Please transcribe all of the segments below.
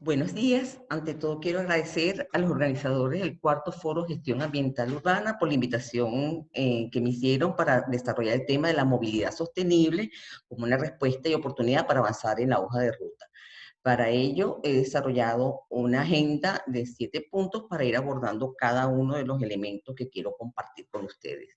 Buenos días. Ante todo, quiero agradecer a los organizadores del cuarto Foro Gestión Ambiental Urbana por la invitación que me hicieron para desarrollar el tema de la movilidad sostenible como una respuesta y oportunidad para avanzar en la hoja de ruta. Para ello, he desarrollado una agenda de 7 puntos para ir abordando cada uno de los elementos que quiero compartir con ustedes.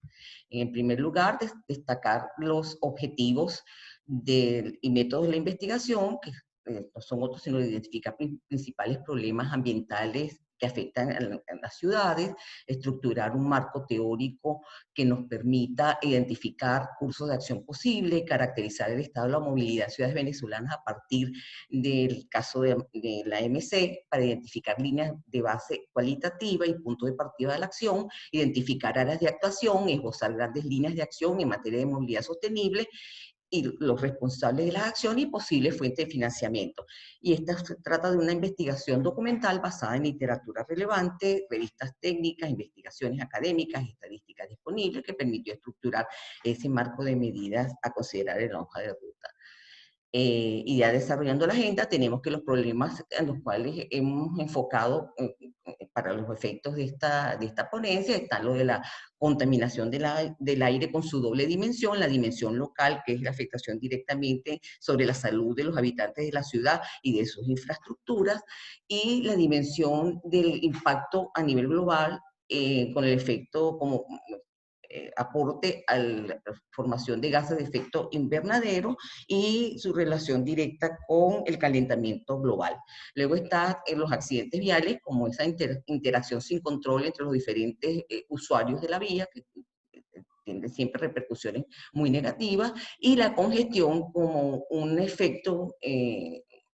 En primer lugar, destacar los objetivos y métodos de la investigación, que no son otros sino identificar principales problemas ambientales que afectan a las ciudades, estructurar un marco teórico que nos permita identificar cursos de acción posibles, caracterizar el estado de la movilidad de ciudades venezolanas a partir del caso de la MC, para identificar líneas de base cualitativa y puntos de partida de la acción, identificar áreas de actuación, esbozar grandes líneas de acción en materia de movilidad sostenible y los responsables de las acciones y posibles fuentes de financiamiento. Y esta se trata de una investigación documental basada en literatura relevante, revistas técnicas, investigaciones académicas, estadísticas disponibles, que permitió estructurar ese marco de medidas a considerar en la hoja de ruta. Y ya desarrollando la agenda, tenemos que los problemas en los cuales hemos enfocado para los efectos de esta ponencia están lo de la contaminación del aire con su doble dimensión, la dimensión local, que es la afectación directamente sobre la salud de los habitantes de la ciudad y de sus infraestructuras, y la dimensión del impacto a nivel global con el efecto como aporte a la formación de gases de efecto invernadero y su relación directa con el calentamiento global. Luego están los accidentes viales, como esa interacción sin control entre los diferentes usuarios de la vía, que tiene siempre repercusiones muy negativas, y la congestión como un efecto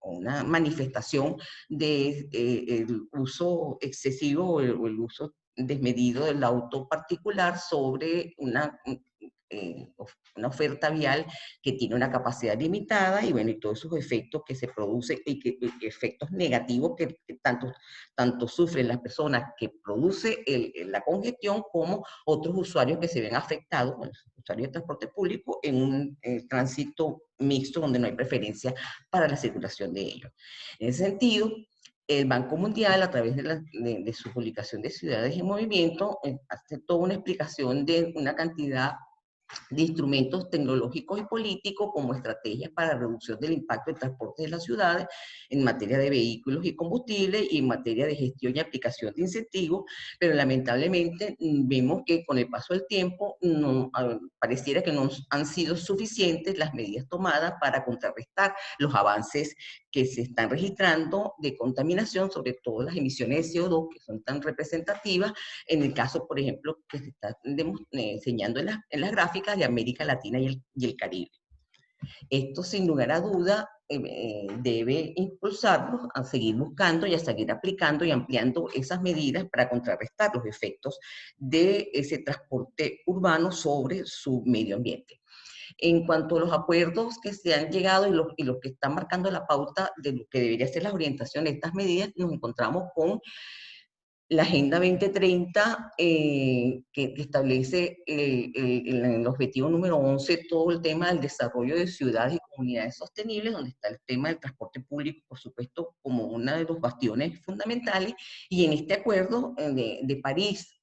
una manifestación del el uso excesivo o el uso desmedido del auto particular sobre una oferta vial que tiene una capacidad limitada y bueno, y todos esos efectos que se producen y efectos negativos que tanto sufren las personas que produce la congestión como otros usuarios que se ven afectados, bueno, usuarios de transporte público en un tránsito mixto donde no hay preferencia para la circulación de ellos. En ese sentido, el Banco Mundial, a través de su publicación de Ciudades en Movimiento, hace toda una explicación de una cantidad de instrumentos tecnológicos y políticos como estrategias para reducción del impacto del transporte de las ciudades en materia de vehículos y combustibles y en materia de gestión y aplicación de incentivos, pero lamentablemente vemos que con el paso del tiempo pareciera que no han sido suficientes las medidas tomadas para contrarrestar los avances que se están registrando de contaminación, sobre todo las emisiones de CO2 que son tan representativas en el caso, por ejemplo, que se está enseñando en las gráficas de América Latina y el Caribe. Esto, sin lugar a duda, debe impulsarnos a seguir buscando y a seguir aplicando y ampliando esas medidas para contrarrestar los efectos de ese transporte urbano sobre su medio ambiente. En cuanto a los acuerdos que se han llegado y los que están marcando la pauta de lo que debería ser la orientación de estas medidas, nos encontramos con la Agenda 2030, que establece el objetivo número 11, todo el tema del desarrollo de ciudades y comunidades sostenibles, donde está el tema del transporte público, por supuesto, como uno de los bastiones fundamentales, y en este acuerdo de París,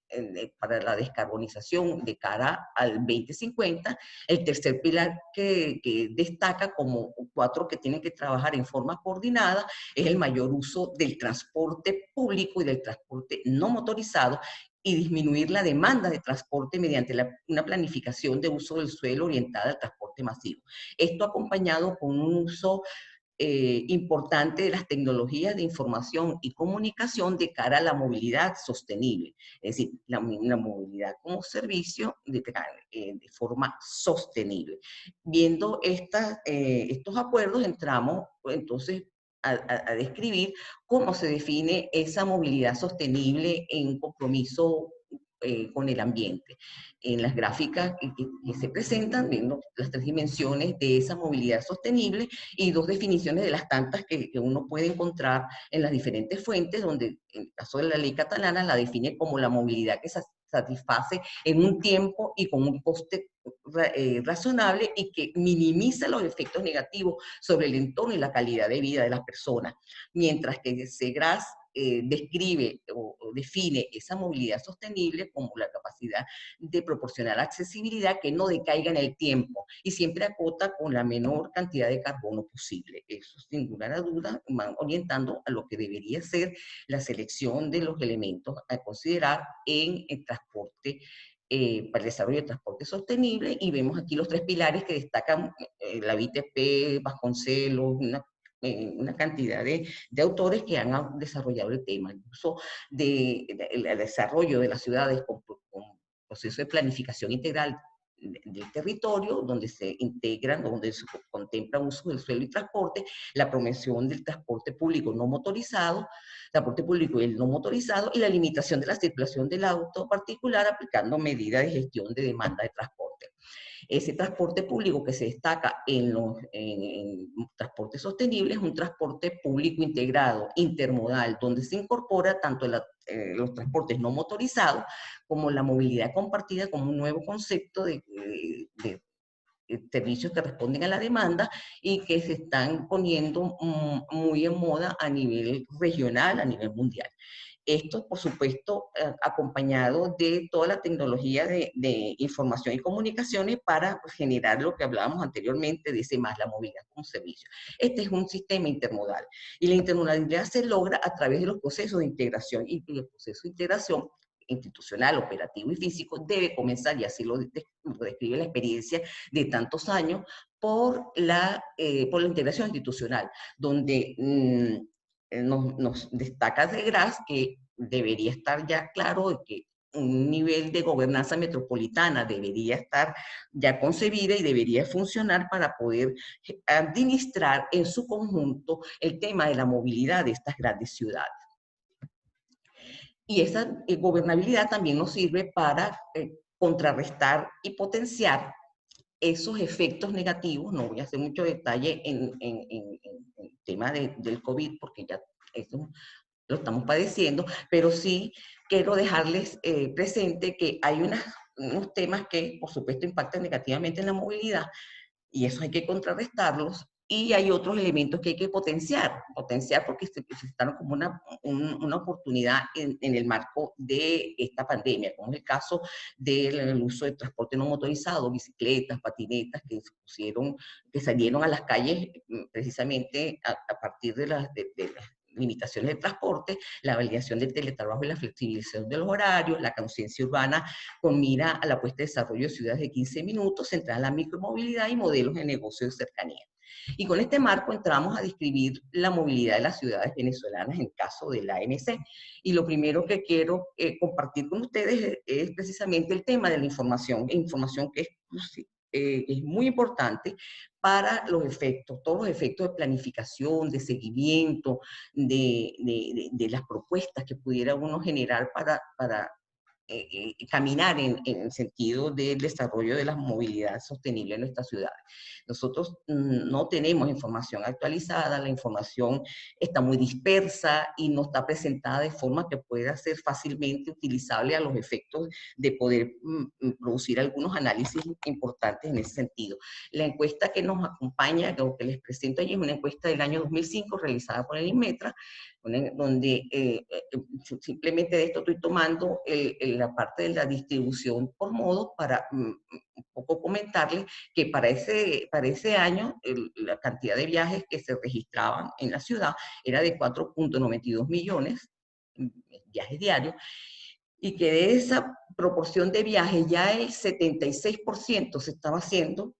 para la descarbonización de cara al 2050, el tercer pilar que destaca como cuatro que tienen que trabajar en forma coordinada es el mayor uso del transporte público y del transporte no motorizado y disminuir la demanda de transporte mediante una planificación de uso del suelo orientada al transporte masivo. Esto acompañado con un uso importante de las tecnologías de información y comunicación de cara a la movilidad sostenible, es decir, la movilidad como servicio de forma sostenible. Viendo estos acuerdos, entramos entonces a describir cómo se define esa movilidad sostenible en un compromiso con el ambiente. En las gráficas que se presentan, viendo las tres dimensiones de esa movilidad sostenible y dos definiciones de las tantas que uno puede encontrar en las diferentes fuentes, donde en el caso de la ley catalana la define como la movilidad que satisface en un tiempo y con un coste razonable y que minimiza los efectos negativos sobre el entorno y la calidad de vida de las personas. Mientras que Segras describe o define esa movilidad sostenible como la capacidad de proporcionar accesibilidad que no decaiga en el tiempo y siempre acota con la menor cantidad de carbono posible. Eso sin lugar a duda van orientando a lo que debería ser la selección de los elementos a considerar en el transporte para el desarrollo del transporte sostenible, y vemos aquí los tres pilares que destacan la BTP, Vasconcelos, una cantidad de autores que han desarrollado el tema, el uso el desarrollo de las ciudades con proceso de planificación integral del territorio, donde se integran, donde se contempla uso del suelo y transporte, la promoción del transporte público no motorizado, transporte público y el no motorizado, y la limitación de la circulación del auto particular aplicando medidas de gestión de demanda de transporte. Ese transporte público que se destaca en transporte sostenible es un transporte público integrado, intermodal, donde se incorpora tanto los transportes no motorizados como la movilidad compartida como un nuevo concepto de servicios que responden a la demanda y que se están poniendo muy en moda a nivel regional, a nivel mundial. Esto, por supuesto, acompañado de toda la tecnología de información y comunicaciones para generar lo que hablábamos anteriormente de la movilidad como servicio. Este es un sistema intermodal y la intermodalidad se logra a través de los procesos de integración, y el proceso de integración institucional, operativo y físico debe comenzar, y así lo describe la experiencia de tantos años, por la integración institucional, donde nos destaca de Gras que debería estar ya claro de que un nivel de gobernanza metropolitana debería estar ya concebida y debería funcionar para poder administrar en su conjunto el tema de la movilidad de estas grandes ciudades. Y esa gobernabilidad también nos sirve para contrarrestar y potenciar esos efectos negativos. No voy a hacer mucho detalle en el tema del COVID, porque ya eso lo estamos padeciendo, pero sí quiero dejarles presente que hay unos temas que, por supuesto, impactan negativamente en la movilidad, y eso hay que contrarrestarlos. Y hay otros elementos que hay que potenciar porque se presentaron como una oportunidad en el marco de esta pandemia, como es el caso del uso de transporte no motorizado, bicicletas, patinetas, que salieron a las calles precisamente a partir de las limitaciones de transporte, la validación del teletrabajo y la flexibilización de los horarios, la conciencia urbana con mira a la puesta de desarrollo de ciudades de 15 minutos, centrada en la micromovilidad y modelos de negocio de cercanía. Y con este marco entramos a describir la movilidad de las ciudades venezolanas en caso de la ANC. Y lo primero que quiero compartir con ustedes es precisamente el tema de la información que es muy importante para los efectos, todos los efectos de planificación, de seguimiento, de las propuestas que pudiera uno generar para caminar en el sentido del desarrollo de la movilidad sostenible en nuestras ciudades. Nosotros no tenemos información actualizada, la información está muy dispersa y no está presentada de forma que pueda ser fácilmente utilizable a los efectos de poder producir algunos análisis importantes en ese sentido. La encuesta que nos acompaña, que les presento allí, es una encuesta del año 2005 realizada por el INMETRA, donde simplemente de esto estoy tomando la parte de la distribución por modos para un poco comentarles que para ese año la cantidad de viajes que se registraban en la ciudad era de 4.92 millones viajes diarios, y que de esa proporción de viajes ya el 76% se estaba haciendo,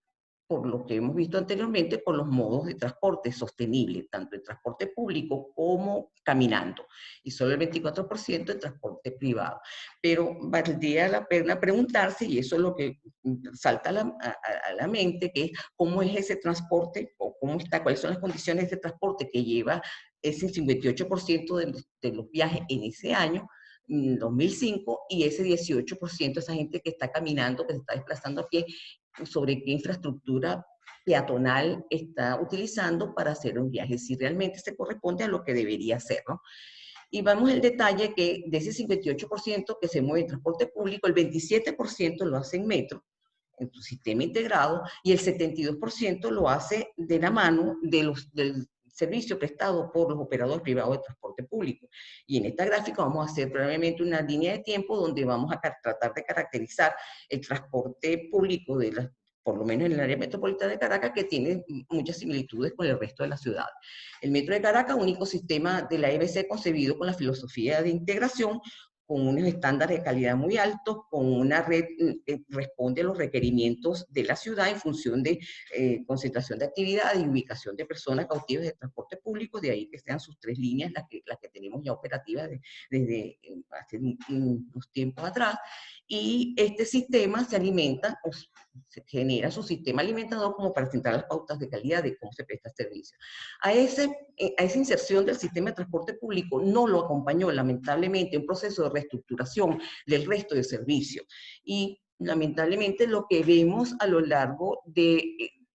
por lo que hemos visto anteriormente, por los modos de transporte sostenible, tanto el transporte público como caminando, y solo el 24% de transporte privado. Pero valdría la pena preguntarse, y eso es lo que salta a la mente, que es cómo es ese transporte, o cuáles son las condiciones de transporte que lleva ese 58% de los viajes en ese año, 2005, y ese 18% esa gente que está caminando, que se está desplazando a pie, sobre qué infraestructura peatonal está utilizando para hacer un viaje, si realmente se corresponde a lo que debería hacer, ¿no? Y vamos al detalle que de ese 58% que se mueve en transporte público, el 27% lo hace en metro, en tu sistema integrado, y el 72% lo hace de la mano del servicio prestado por los operadores privados de transporte público. Y en esta gráfica vamos a hacer brevemente una línea de tiempo donde vamos a tratar de caracterizar el transporte público por lo menos en el área metropolitana de Caracas, que tiene muchas similitudes con el resto de la ciudad. El Metro de Caracas, único sistema de la EBC concebido con la filosofía de integración, con unos estándares de calidad muy altos, con una red que responde a los requerimientos de la ciudad en función de concentración de actividad y ubicación de personas cautivas de transporte público, de ahí que sean sus 3 líneas las que tenemos ya operativas desde hace unos tiempos atrás. Y este sistema se alimenta, se genera su sistema alimentador como para sentar las pautas de calidad de cómo se presta el servicio. A esa inserción del sistema de transporte público no lo acompañó, lamentablemente, un proceso de reestructuración del resto de servicios. Y lamentablemente lo que vemos a lo largo de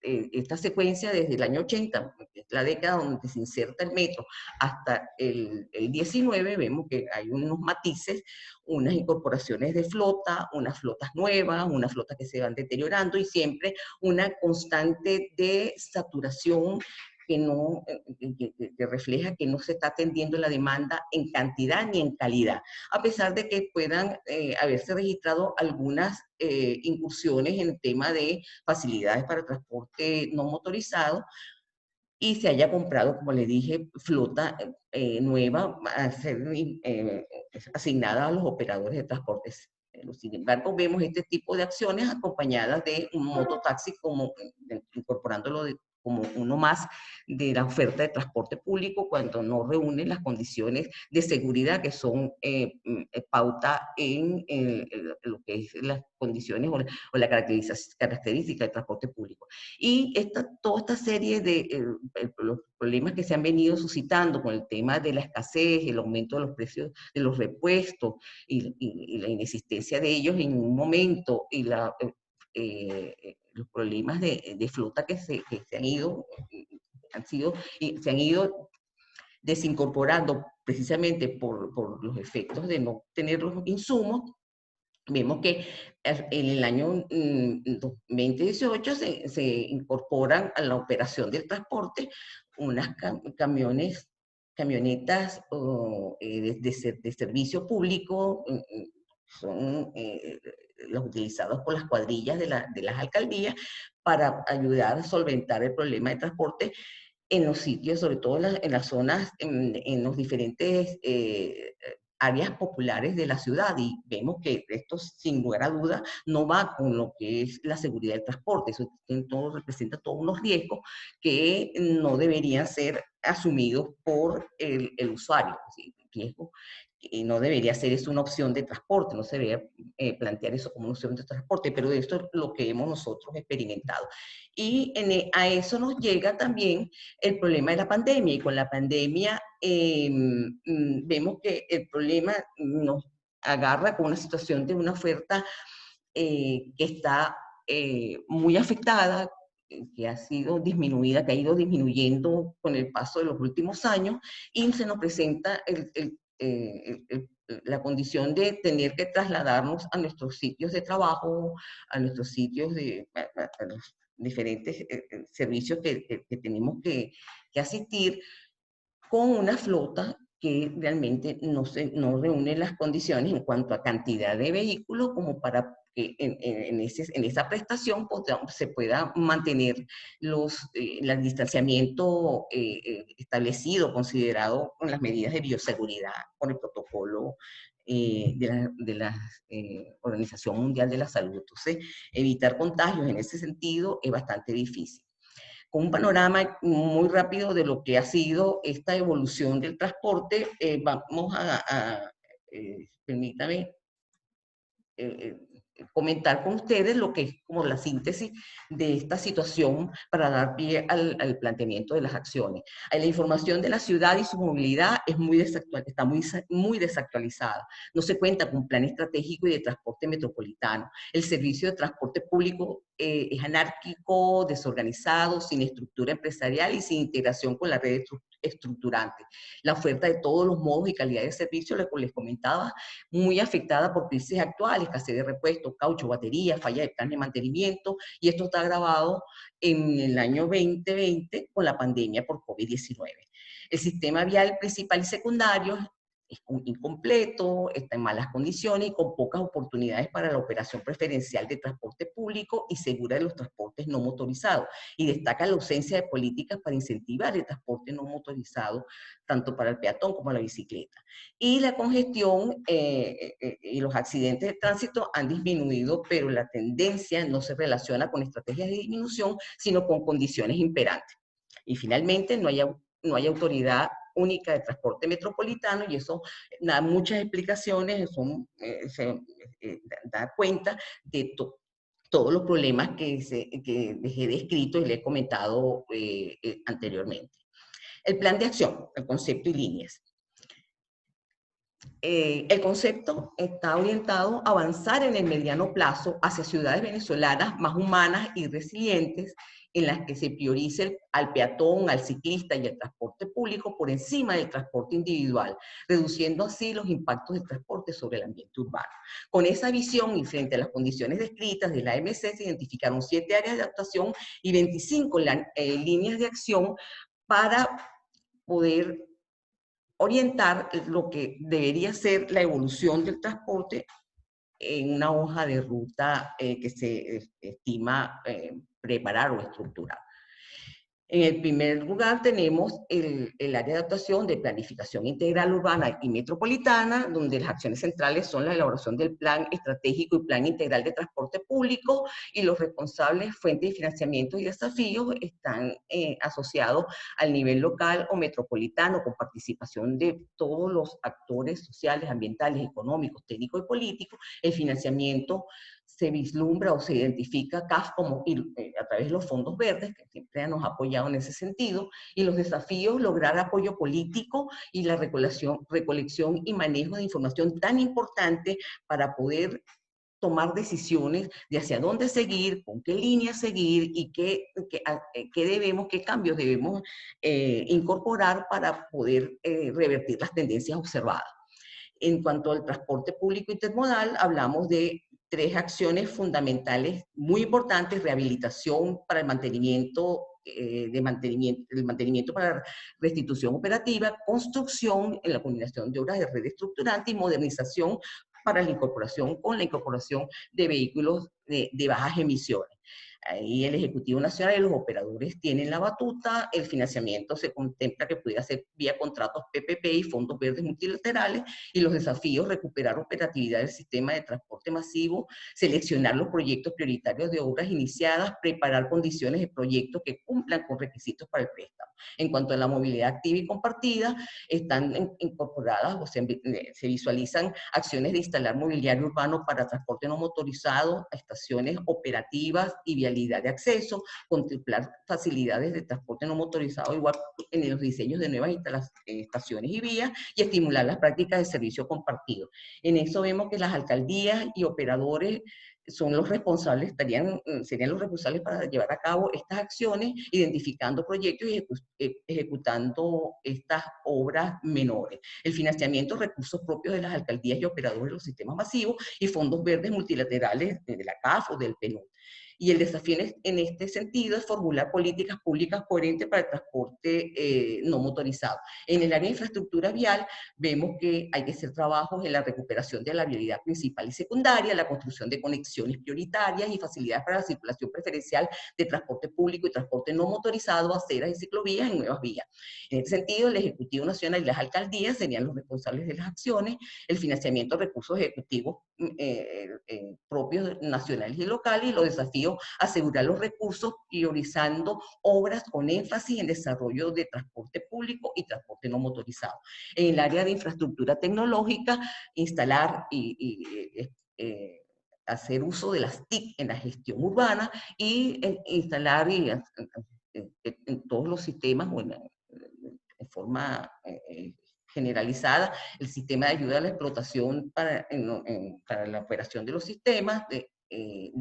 esta secuencia desde el año 80, la década donde se inserta el metro, hasta el 19, vemos que hay unos matices, unas incorporaciones de flota, unas flotas nuevas, unas flotas que se van deteriorando y siempre una constante de saturación que, no, que refleja que no se está atendiendo la demanda en cantidad ni en calidad, a pesar de que puedan haberse registrado algunas incursiones en el tema de facilidades para transporte no motorizado, y se haya comprado, como le dije, flota nueva a ser asignada a los operadores de transportes. Sin embargo, vemos este tipo de acciones acompañadas de un mototaxi como incorporándolo como uno más de la oferta de transporte público cuando no reúnen las condiciones de seguridad que son pauta en lo que es las condiciones o la característica del transporte público. Y toda esta serie de los problemas que se han venido suscitando con el tema de la escasez, el aumento de los precios de los repuestos y la inexistencia de ellos en un momento y los problemas de flota que se han ido, se han ido desincorporando precisamente por los efectos de no tener los insumos. Vemos que en el año 2018 se incorporan a la operación del transporte unas camionetas de servicio público, son los utilizados por las cuadrillas de las alcaldías para ayudar a solventar el problema de transporte en los sitios, sobre todo en las zonas, en los diferentes áreas populares de la ciudad, y vemos que esto sin lugar a duda no va con lo que es la seguridad del transporte. Eso representa todos unos riesgos que no deberían ser asumidos por el usuario, ¿sí? Riesgos y no debería ser eso una opción de transporte, no se debería plantear eso como una opción de transporte, pero esto es lo que hemos nosotros experimentado. Y a eso nos llega también el problema de la pandemia, y con la pandemia vemos que el problema nos agarra con una situación de una oferta que está muy afectada, que ha sido disminuida, que ha ido disminuyendo con el paso de los últimos años, y se nos presenta la condición de tener que trasladarnos a nuestros sitios de trabajo, a nuestros sitios a los diferentes servicios que tenemos que asistir, con una flota que realmente no reúne las condiciones en cuanto a cantidad de vehículos como para que en esa prestación se pueda mantener el distanciamiento establecido, considerado con las medidas de bioseguridad, con el protocolo de la Organización Mundial de la Salud. Entonces, evitar contagios en ese sentido es bastante difícil. Con un panorama muy rápido de lo que ha sido esta evolución del transporte, vamos permítame, comentar con ustedes lo que es como la síntesis de esta situación para dar pie al planteamiento de las acciones. La información de la ciudad y su movilidad es está muy desactualizada. No se cuenta con un plan estratégico y de transporte metropolitano. El servicio de transporte público es anárquico, desorganizado, sin estructura empresarial y sin integración con la red estructurante. La oferta de todos los modos y calidad de servicio, les comentaba, muy afectada por crisis actuales, escasez de repuestos, caucho, baterías, falla de plan de mantenimiento, y esto está agravado en el año 2020 con la pandemia por COVID-19. El sistema vial principal y secundario es incompleto, está en malas condiciones y con pocas oportunidades para la operación preferencial de transporte público y segura de los transportes no motorizados. Y destaca la ausencia de políticas para incentivar el transporte no motorizado, tanto para el peatón como la bicicleta. Y la congestión y los accidentes de tránsito han disminuido, pero la tendencia no se relaciona con estrategias de disminución, sino con condiciones imperantes. Y finalmente, no hay autoridad única de transporte metropolitano, y eso da muchas explicaciones, se da cuenta de todos los problemas que dejé descrito y le he comentado anteriormente. El plan de acción, el concepto y líneas. El concepto está orientado a avanzar en el mediano plazo hacia ciudades venezolanas más humanas y resilientes, en las que se priorice al peatón, al ciclista y el transporte público por encima del transporte individual, reduciendo así los impactos del transporte sobre el ambiente urbano. Con esa visión y frente a las condiciones descritas de la AMC, se identificaron 7 áreas de actuación y 25 líneas de acción para poder orientar lo que debería ser la evolución del transporte en una hoja de ruta que se estima preparar o estructurar. En el primer lugar tenemos el área de adaptación de planificación integral urbana y metropolitana, donde las acciones centrales son la elaboración del plan estratégico y plan integral de transporte público, y los responsables, fuentes de financiamiento y desafíos están asociados al nivel local o metropolitano, con participación de todos los actores sociales, ambientales, económicos, técnicos y políticos. El financiamiento se vislumbra o se identifica CAF como a través de los fondos verdes, que siempre nos ha apoyado en ese sentido, y los desafíos: lograr apoyo político y la recolección y manejo de información tan importante para poder tomar decisiones de hacia dónde seguir, con qué línea seguir y qué cambios debemos incorporar para poder revertir las tendencias observadas. En cuanto al transporte público intermodal, hablamos de 3 acciones fundamentales muy importantes: rehabilitación para el mantenimiento, el mantenimiento para restitución operativa, construcción en la combinación de obras de red estructurante y modernización para la incorporación de vehículos de bajas emisiones. Ahí el Ejecutivo Nacional y los operadores tienen la batuta. El financiamiento se contempla que pudiera ser vía contratos PPP y fondos verdes multilaterales, y los desafíos: recuperar operatividad del sistema de transporte masivo, seleccionar los proyectos prioritarios de obras iniciadas, preparar condiciones de proyectos que cumplan con requisitos para el préstamo. En cuanto a la movilidad activa y compartida, están incorporadas o se visualizan acciones de instalar mobiliario urbano para transporte no motorizado, estaciones operativas y vialidad de acceso, contemplar facilidades de transporte no motorizado igual en los diseños de nuevas estaciones y vías, y estimular las prácticas de servicio compartido. En eso vemos que las alcaldías y operadores son los responsables, serían los responsables para llevar a cabo estas acciones, identificando proyectos y ejecutando estas obras menores. El financiamiento: recursos propios de las alcaldías y operadores de los sistemas masivos, y fondos verdes multilaterales de la CAF o del PNUD. Y el desafío en este sentido es formular políticas públicas coherentes para el transporte no motorizado. En el área de infraestructura vial, vemos que hay que hacer trabajos en la recuperación de la vialidad principal y secundaria, la construcción de conexiones prioritarias y facilidades para la circulación preferencial de transporte público y transporte no motorizado, aceras y ciclovías en nuevas vías. En este sentido, el Ejecutivo Nacional y las alcaldías serían los responsables de las acciones. El financiamiento de recursos ejecutivos propios nacionales y locales, y los desafíos: asegurar los recursos priorizando obras con énfasis en desarrollo de transporte público y transporte no motorizado. En el área de infraestructura tecnológica, instalar hacer uso de las TIC en la gestión urbana y instalar en todos los sistemas, bueno, en forma generalizada, el sistema de ayuda a la explotación para la operación de los sistemas, de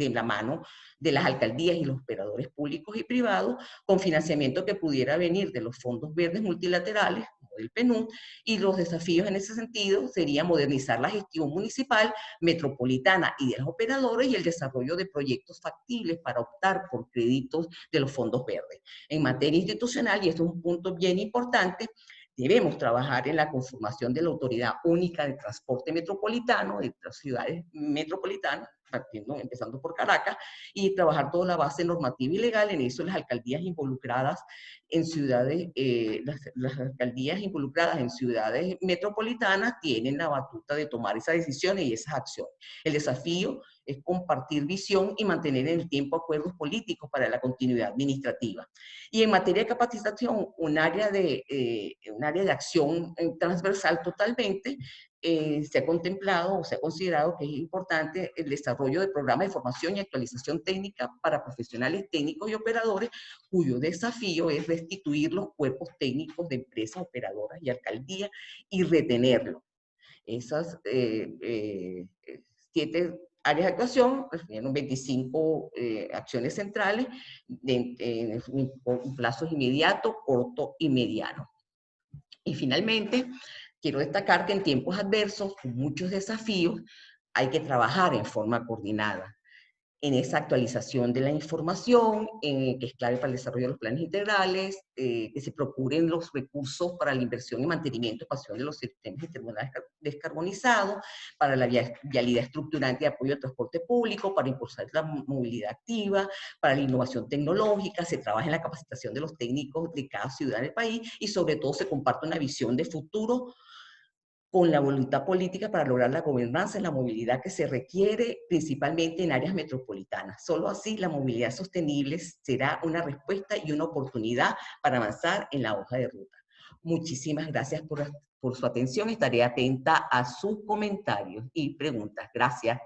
la mano de las alcaldías y los operadores públicos y privados, con financiamiento que pudiera venir de los fondos verdes multilaterales, como del PNUD, y los desafíos en ese sentido sería modernizar la gestión municipal, metropolitana y de los operadores y el desarrollo de proyectos factibles para optar por créditos de los fondos verdes. En materia institucional, y esto es un punto bien importante, debemos trabajar en la conformación de la Autoridad Única de Transporte Metropolitano de las ciudades metropolitanas, empezando por Caracas, y trabajar toda la base normativa y legal. En eso las alcaldías involucradas en ciudades, las alcaldías involucradas en ciudades metropolitanas tienen la batuta de tomar esas decisiones y esas acciones. El desafío es compartir visión y mantener en el tiempo acuerdos políticos para la continuidad administrativa. Y en materia de capacitación, un área de acción transversal totalmente, se ha contemplado o se ha considerado que es importante el desarrollo de programas de formación y actualización técnica para profesionales técnicos y operadores, cuyo desafío es restituir los cuerpos técnicos de empresas operadoras y alcaldías y retenerlos. Esas 7 áreas de actuación refieren 25 acciones centrales en plazos inmediato, corto y mediano. Y finalmente, quiero destacar que en tiempos adversos, con muchos desafíos, hay que trabajar en forma coordinada en esa actualización de la información, que es clave para el desarrollo de los planes integrales, que se procuren los recursos para la inversión y mantenimiento y pasión de los sistemas intermodales descarbonizados, para la vialidad estructurante de apoyo al transporte público, para impulsar la movilidad activa, para la innovación tecnológica, se trabaja en la capacitación de los técnicos de cada ciudad del país y sobre todo se comparte una visión de futuro con la voluntad política para lograr la gobernanza en la movilidad que se requiere principalmente en áreas metropolitanas. Solo así la movilidad sostenible será una respuesta y una oportunidad para avanzar en la hoja de ruta. Muchísimas gracias por su atención. Estaré atenta a sus comentarios y preguntas. Gracias.